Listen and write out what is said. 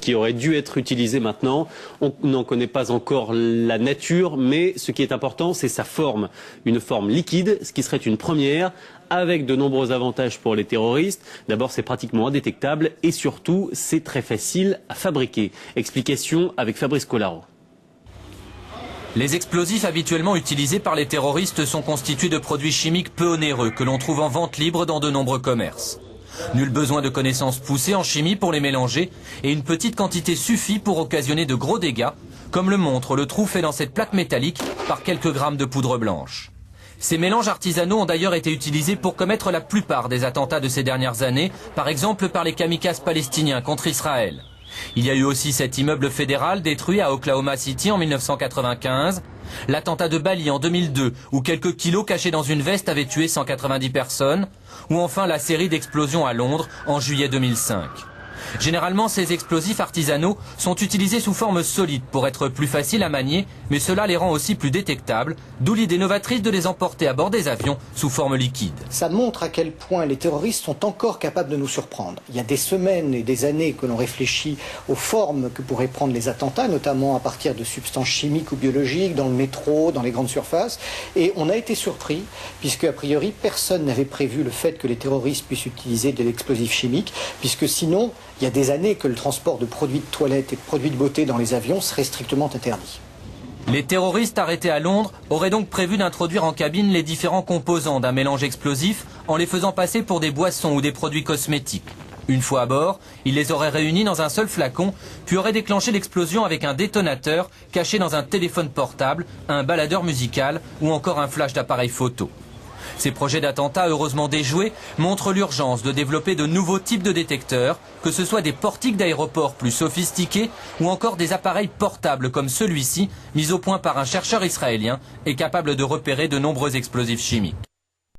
qui aurait dû être utilisé maintenant. On n'en connaît pas encore la nature, mais ce qui est important, c'est sa forme. Une forme liquide, ce qui serait une première, avec de nombreux avantages pour les terroristes. D'abord, c'est pratiquement indétectable et surtout, c'est très facile à fabriquer. Explication avec Fabrice Collaro. Les explosifs habituellement utilisés par les terroristes sont constitués de produits chimiques peu onéreux que l'on trouve en vente libre dans de nombreux commerces. Nul besoin de connaissances poussées en chimie pour les mélanger et une petite quantité suffit pour occasionner de gros dégâts, comme le montre le trou fait dans cette plaque métallique par quelques grammes de poudre blanche. Ces mélanges artisanaux ont d'ailleurs été utilisés pour commettre la plupart des attentats de ces dernières années, par exemple par les kamikazes palestiniens contre Israël. Il y a eu aussi cet immeuble fédéral détruit à Oklahoma City en 1995, l'attentat de Bali en 2002 où quelques kilos cachés dans une veste avaient tué 190 personnes, ou enfin la série d'explosions à Londres en juillet 2005. Généralement, ces explosifs artisanaux sont utilisés sous forme solide pour être plus faciles à manier, mais cela les rend aussi plus détectables, d'où l'idée novatrice de les emporter à bord des avions sous forme liquide. Ça montre à quel point les terroristes sont encore capables de nous surprendre. Il y a des semaines et des années que l'on réfléchit aux formes que pourraient prendre les attentats, notamment à partir de substances chimiques ou biologiques, dans le métro, dans les grandes surfaces, et on a été surpris, puisque a priori personne n'avait prévu le fait que les terroristes puissent utiliser de l'explosif chimique, puisque sinon, il y a des années que le transport de produits de toilette et de produits de beauté dans les avions serait strictement interdit. Les terroristes arrêtés à Londres auraient donc prévu d'introduire en cabine les différents composants d'un mélange explosif en les faisant passer pour des boissons ou des produits cosmétiques. Une fois à bord, ils les auraient réunis dans un seul flacon, puis auraient déclenché l'explosion avec un détonateur caché dans un téléphone portable, un baladeur musical ou encore un flash d'appareil photo. Ces projets d'attentats heureusement déjoués montrent l'urgence de développer de nouveaux types de détecteurs, que ce soit des portiques d'aéroports plus sophistiqués ou encore des appareils portables comme celui-ci, mis au point par un chercheur israélien et capable de repérer de nombreux explosifs chimiques.